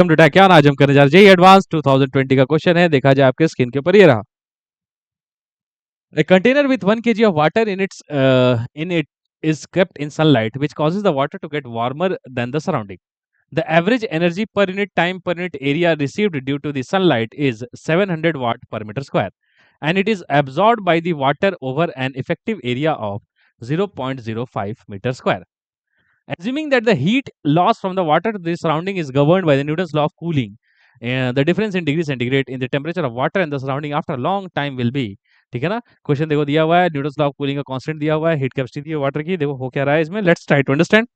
क्या आज हम करने जा रहे हैं एडवांस 2020 का क्वेश्चन है। देखा जाए आपके स्क्रीन के ऊपर ये रहा। A container with 1 kg of water in it is kept in sunlight, which causes the water to get warmer than the surrounding. The average energy per unit time per unit area received due to the sunlight is 700 watt per meter square, and it is absorbed by the water over an effective area of 0.05 meter square. Assuming that the heat loss from the water to the surrounding is governed by the Newton's law of cooling, the difference in degree centigrade in the temperature of water and the surrounding after a long time will be. ठीक है ना। Question देखो दिया हुआ है, Newton's law of cooling का constant दिया हुआ है, हीट कैपेसिटी दी है वाटर की। देखो हो क्या रहा है इसमें, लेट्स ट्राई टू अंडरस्टैंड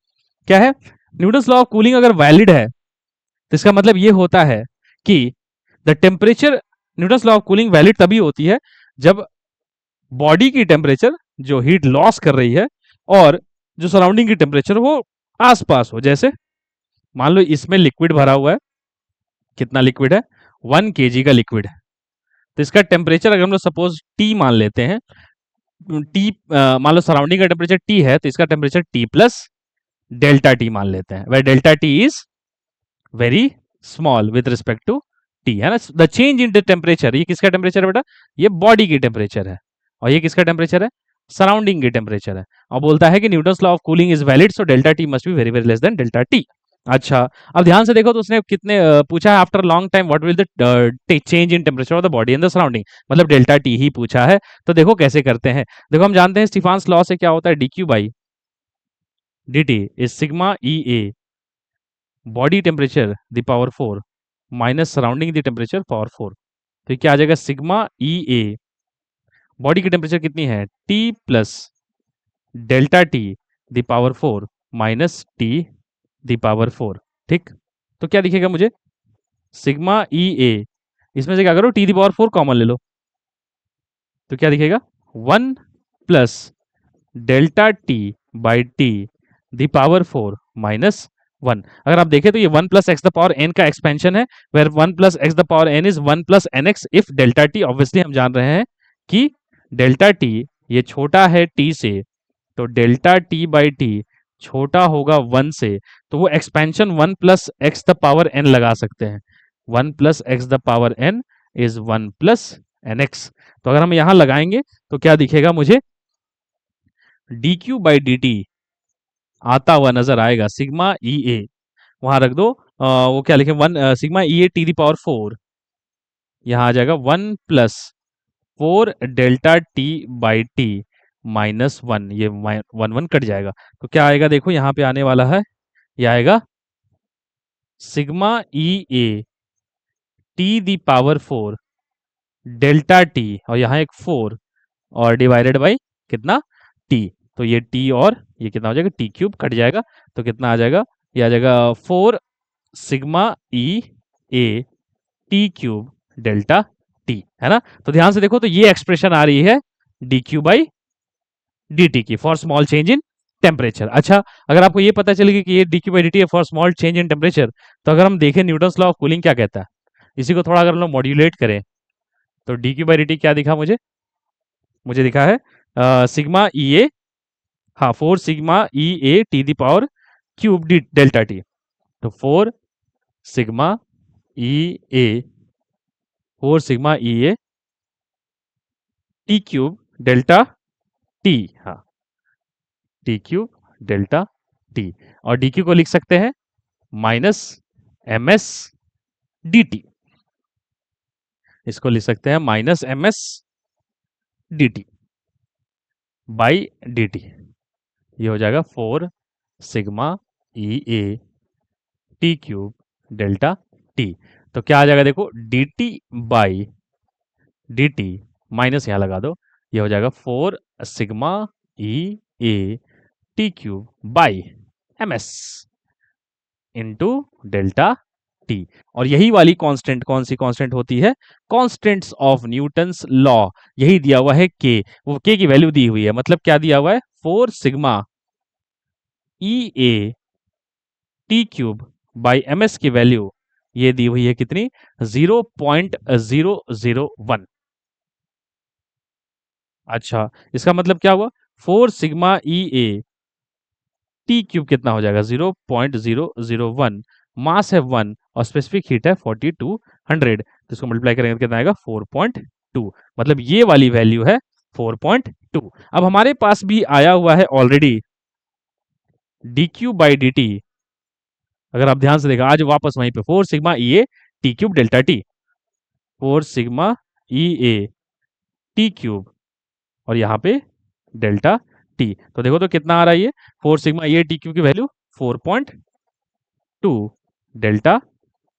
क्या है। न्यूटन्स लॉ ऑफ कूलिंग अगर वैलिड है तो इसका मतलब ये होता है कि the temperature, Newton's law of cooling valid तभी होती है जब बॉडी की टेम्परेचर जो हीट लॉस कर रही है और जो सराउंडिंग की टेम्परेचर वो आसपास हो। जैसे मान लो इसमें लिक्विड भरा हुआ है, कितना लिक्विड है, 1 kg का लिक्विड है, तो इसका टेम्परेचर अगर हम लोग सपोज टी मान लेते हैं, टी मान लो सराउंडिंग का टेम्परेचर टी है, तो इसका temperature T plus delta T मान लेते हैं, वे delta T is very small with respect to T, है ना। The change in the temperature, ये किसका टेम्परेचर है बेटा, ये बॉडी की टेम्परेचर है, और ये किसका टेम्परेचर है, सराउंडिंग की टेम्परेचर है। और बोलता है कि Newton's law of cooling is valid, so delta T must be very very less than delta T. अच्छा, अब ध्यान से देखो तो उसने कितने पूछा है, after long time what will the change in temperature of the body and the surrounding, मतलब डेल्टा टी ही पूछा है। तो देखो कैसे करते हैं। देखो हम जानते हैं स्टीफान्स लॉ से क्या होता है, D Q by D T is sigma e a body temperature the power 4 minus surrounding the temperature power 4। तो क्या आ जाएगा, सिग्मा ई ए बॉडी की टेम्परेचर कितनी है, T plus delta T the power 4 minus T the power 4। ठीक, तो क्या दिखेगा मुझे, सिग्मा ई ए, इसमें से क्या करो, टी दी पावर 4 कॉमन ले लो, तो क्या दिखेगा, 1 plus delta t by t the power 4 minus 1। अगर आप देखें तो ये 1 plus x the power n का एक्सपेंशन है, where 1 plus x the power n is 1 plus n x if delta t, obviously हम जान रहे हैं कि डेल्टा टी ये छोटा है टी से, तो डेल्टा टी बाई टी छोटा होगा 1 से, तो वो expansion 1 plus x the power n लगा सकते हैं। 1 plus x the power n is 1 plus n x. तो अगर हम यहां लगाएंगे तो क्या दिखेगा मुझे, d Q by D t आता हुआ नजर आएगा, सिग्मा ई ए वहां रख दो, वो क्या लिखे, 1 sigma e a t the power 4, यहां आ जाएगा 1 plus 4 delta t by T minus 1, ये 1 कट जाएगा, तो क्या आएगा, देखो यहाँ पे आने वाला है, ये आएगा sigma e a t the power 4 delta t, और यहाँ एक 4 और डिवाइडेड बाई कितना, टी, तो ये टी और ये कितना हो जाएगा, टी क्यूब कट जाएगा, तो कितना आ जाएगा, ये आ जाएगा 4 sigma e a t cube delta T, है ना। तो ध्यान से देखो तो ये एक्सप्रेशन आ रही है D Q by D T की for small change in temperature. अच्छा, अगर आपको ये पता चलेगी कि ये D Q by D T है for small change in temperature, तो अगर हम देखें न्यूटन्स लॉ ऑफ कूलिंग क्या कहता है, इसी को थोड़ा अगर हम लोग मॉड्यूलेट करें, तो D Q by D T क्या दिखा मुझे, मुझे दिखा है सिग्मा ई ए, हाँ 4 sigma e a t the power cube d delta t, तो 4 sigma e a 4 sigma e a t cube delta t, हाँ टी क्यूब डेल्टा टी, और डी क्यू को लिख सकते हैं minus m s d t, इसको लिख सकते हैं minus m s d t by D t, ये हो जाएगा 4 sigma e a t cube delta t. तो क्या आ जाएगा, देखो d t by D t minus यहाँ लगा दो, ये हो जाएगा 4 sigma e a t cube by m s into delta t. और यही वाली कांस्टेंट कौन सी कांस्टेंट होती है, कांस्टेंट्स ऑफ न्यूटन्स लॉ, यही दिया हुआ है के, वो के की वैल्यू दी हुई है, मतलब क्या दिया हुआ है, 4 sigma e a t cube by m s की वैल्यू ये दी हुई है कितनी, 0.001। अच्छा, इसका मतलब क्या हुआ, 4 sigma e a t cube कितना हो जाएगा, 0.001 मास है 1 और स्पेसिफिक हीट है 4200, तो इसको मल्टीप्लाई करेंगे तो कितना आएगा 4.2, मतलब ये वाली वैल्यू है 4.2। अब हमारे पास भी आया हुआ है ऑलरेडी dq/dt, अगर आप ध्यान से देखा आज वापस वहीं पे 4 sigma e a t cube delta T, 4 sigma e a t cube और यहाँ पे डेल्टा टी, तो देखो तो कितना आ रहा है ये 4 sigma e a t cube की वैल्यू 4.2 डेल्टा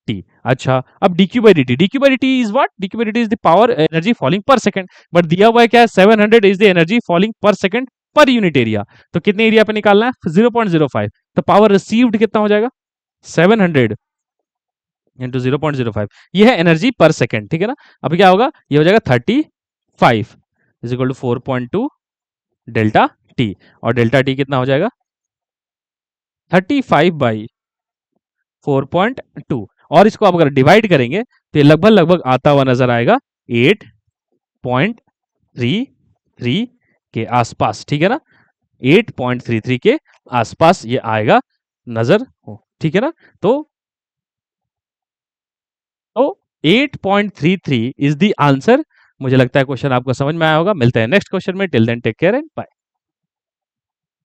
टी। अच्छा, अब dq/dt, dq/dt is what, dq/dt is the power energy falling पर सेकंड, बट दिया हुआ है क्या है 700 इज द एनर्जी फॉलिंग पर सेकंड पर यूनिट एरिया, तो कितने एरिया पे निकालना है 0.05, तो पावर रिसीव्ड कितना हो जाएगा 700 इंटू 0.05, ये है एनर्जी पर सेकंड, ठीक है ना। अब क्या होगा, ये हो जाएगा 35 is equal to 4.2 delta t, और डेल्टा टी कितना हो जाएगा 35/4.2, और इसको आप अगर डिवाइड करेंगे तो ये लगभग लगभग आता हुआ नजर आएगा 8.33 के आसपास, ठीक है ना, 8.33 के आसपास ये आएगा नजर हो, ठीक है ना। तो 8.33 इज द आंसर। मुझे लगता है क्वेश्चन आपको समझ में आया होगा। मिलते हैं नेक्स्ट क्वेश्चन में, till then take care and bye.